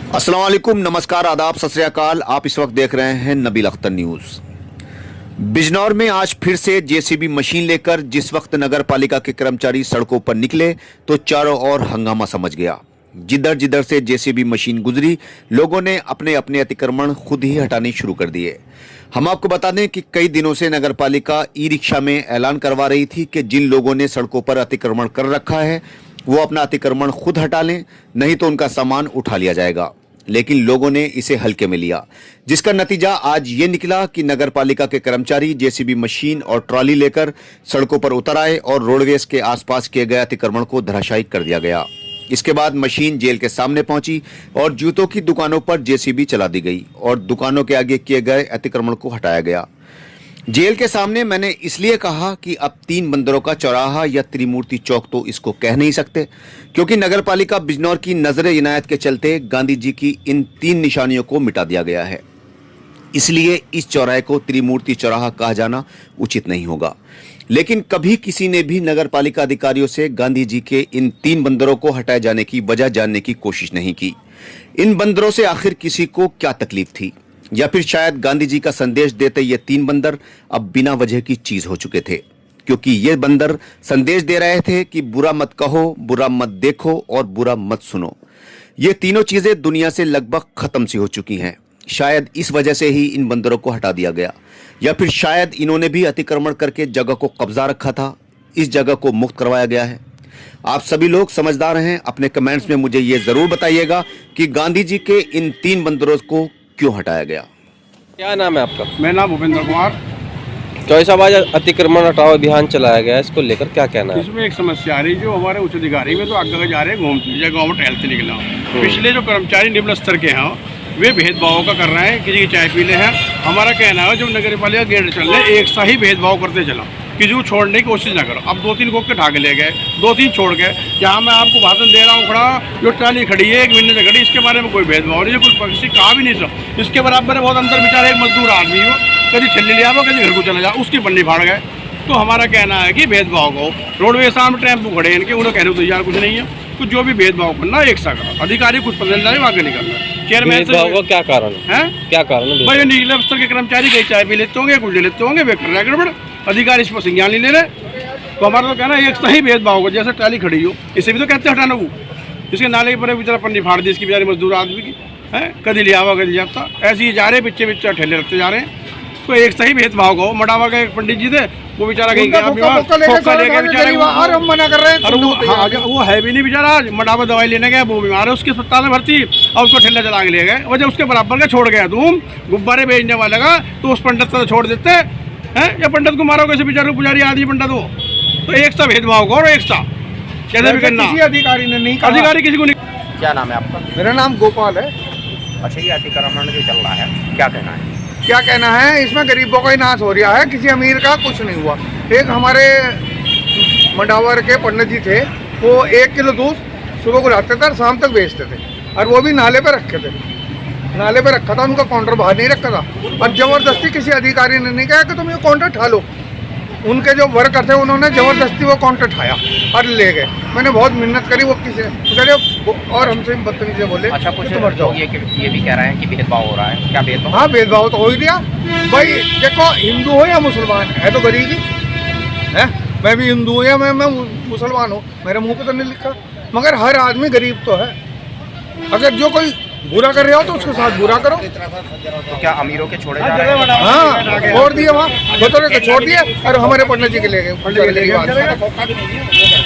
अस्सलाम वालेकुम, नमस्कार, आदाब, सत श्री अकाल। आप इस वक्त देख रहे हैं नबील अख्तर न्यूज। बिजनौर में आज फिर से जेसीबी मशीन लेकर जिस वक्त नगर पालिका के कर्मचारी सड़कों पर निकले तो चारों ओर हंगामा समझ गया। जिधर जिधर से जेसीबी मशीन गुजरी, लोगों ने अपने अपने अतिक्रमण खुद ही हटाने शुरू कर दिए। हम आपको बता दें कि कई दिनों से नगर पालिका ई रिक्शा में ऐलान करवा रही थी कि जिन लोगों ने सड़कों पर अतिक्रमण कर रखा है वो अपना अतिक्रमण खुद हटा लें, नहीं तो उनका सामान उठा लिया जाएगा। लेकिन लोगों ने इसे हल्के में लिया, जिसका नतीजा आज ये निकला कि नगर पालिका के कर्मचारी जेसीबी मशीन और ट्रॉली लेकर सड़कों पर उतर आए और रोडवेज के आसपास किए गए अतिक्रमण को धराशायी कर दिया गया। इसके बाद मशीन जेल के सामने पहुंची और जूतों की दुकानों पर जेसीबी चला दी गई और दुकानों के आगे किए गए अतिक्रमण को हटाया गया। जेल के सामने मैंने इसलिए कहा कि अब 3 बंदरों का चौराहा या त्रिमूर्ति चौक तो इसको कह नहीं सकते, क्योंकि नगर पालिका बिजनौर की नजरे इनायत के चलते गांधी जी की इन 3 निशानियों को मिटा दिया गया है। इसलिए इस चौराहे को त्रिमूर्ति चौराहा कहा जाना उचित नहीं होगा। लेकिन कभी किसी ने भी नगर पालिका अधिकारियों से गांधी जी के इन 3 बंदरों को हटाए जाने की वजह जानने की कोशिश नहीं की। इन बंदरों से आखिर किसी को क्या तकलीफ थी, या फिर शायद गांधी जी का संदेश देते ये 3 बंदर अब बिना वजह की चीज हो चुके थे, क्योंकि ये बंदर संदेश दे रहे थे कि बुरा मत कहो, बुरा मत देखो और बुरा मत सुनो। ये तीनों चीजें दुनिया से लगभग खत्म सी हो चुकी हैं। शायद इस वजह से ही इन बंदरों को हटा दिया गया, या फिर शायद इन्होंने भी अतिक्रमण करके जगह को कब्जा रखा था, इस जगह को मुक्त करवाया गया है। आप सभी लोग समझदार हैं, अपने कमेंट्स में मुझे ये जरूर बताइएगा कि गांधी जी के इन 3 बंदरों को क्यों हटाया गया। क्या नाम है आपका? मेरा नाम भूपेंद्र कुमार। चौबे साहब, आज अतिक्रमण हटाओ अभियान चलाया गया है, इसको लेकर क्या कहना है? इसमें एक समस्या आ रही है, जो हमारे उच्च अधिकारी में तो आगे जा रहे हैं, घूमते गाँव में टहलते निकला। पिछले जो कर्मचारी निम्न स्तर के हैं वे भेदभाव का कर रहे हैं, किसी की चाय पी ले हैं। हमारा कहना है जब नगर पालिका गेट चल रहे एक सा ही भेदभाव करते चला, किसी को छोड़ने की कोशिश ना करो। अब 2-3 को ढा के ले गए, 2-3 छोड़ गए। जहाँ मैं आपको भाषण दे रहा हूँ खड़ा, जो ट्राली खड़ी है 1 महीने से खड़ी, इसके बारे में कोई भेदभाव नहीं है, कुछ पक्षी कहा भी नहीं सब। इसके बराबर है बहुत अंतर विचार। एक मजदूर आदमी हो, कभी छल्ली ले आओ, कभी घर को चला जाओ, उसकी बन्नी फाड़ गए। तो हमारा कहना है कि भेदभाव को रोडवेज सामने टेम्पो खड़े इनके, उन्हें कहने को तैयार कुछ नहीं है। तो जो भी भेदभाव करना एक सा करो, अधिकारी कुछ पसंद आए आगे नहीं करना। चेयरमैन भेदभाव क्या कारण है? क्या कारण है? भाई निचले स्तर के कर्मचारी कहीं चाय पी लेते होंगे, कुछ ले लेते होंगे, वे कर रहे गड़बड़, अधिकारी इस पर संज्ञान नहीं ले रहे। तो हमारा तो कहना है एक सही भेदभाव हो, जैसे ट्राली खड़ी हो इसे भी तो कहते हटाना। वो इसके नाले पर बेचारा पन्नी फाड़ दी, इसकी बेचारी मजदूर आदमी की है, कभी ले आवा कभी जाता, ऐसे ही जा रहे पीछे ठेले रखते जा रहे हैं। तो एक सही भेदभाव को मडावा का एक पंडित जी थे, वो बेचारा कहीं गया बेचारे, हम मना कर रहे हैं। वो है भी नहीं बेचारा, मडावा दवाई लेने गया, वो बीमार है, उसके अस्पताल में भर्ती, और उसको ठेला चला के ले गए। वजह उसके बराबर का छोड़ गया, तुम गुब्बारे बेचने वाले का तो उस पंडित को छोड़ देते हैं, या पंडित को मारो कैसे, बेचारे पुजारी आदमी पंडित हो। तो एक सा भेदभाव करो, एक सा कैसे भी करना। किसी अधिकारी ने नहीं कहा। अधिकारी किसी को नहीं। क्या नाम है आपका? मेरा नाम गोपाल है। अच्छा, ये अतिक्रमण जो चल रहा है, क्या कहना है? क्या कहना है, इसमें गरीबों का ही नाश हो रहा है, किसी अमीर का कुछ नहीं हुआ। एक हमारे मंडावर के पंडित जी थे, वो 1 किलो दूध सुबह को लाते थे और शाम तक बेचते थे, और वो भी नाले पे रखे थे, नाले पे रखा था, उनका काउंटर बाहर नहीं रखा था। और ज़बरदस्ती किसी अधिकारी ने नहीं कहा कि तुम ये काउंटर ठा लो। उनके जो वर्कर थे उन्होंने ज़बरदस्ती वो काउंटर ठाया और ले गए। मैंने बहुत मेहनत करी, वो किसी और हमसे बदतमीजी से बोले। अच्छा, कुछ लोग ये भी कह रहे हैं कि भेदभाव हो रहा है, क्या भेदभाव? हाँ, भेदभाव तो हो ही दिया भाई। देखो, हिंदू हो या मुसलमान है तो गरीबी है। मैं भी हिंदू हूँ या मैं मुसलमान हूँ, मेरे मुँह पे तो नहीं लिखा, मगर हर आदमी गरीब तो है। अगर जो कोई बुरा कर रहे हो तो उसके साथ बुरा करो। तो क्या अमीरों के छोड़े जा रहे हैं? हाँ, छोड़ दिए, वहाँ बतौर के छोड़ दिए और हमारे पंडित जी के ले गए।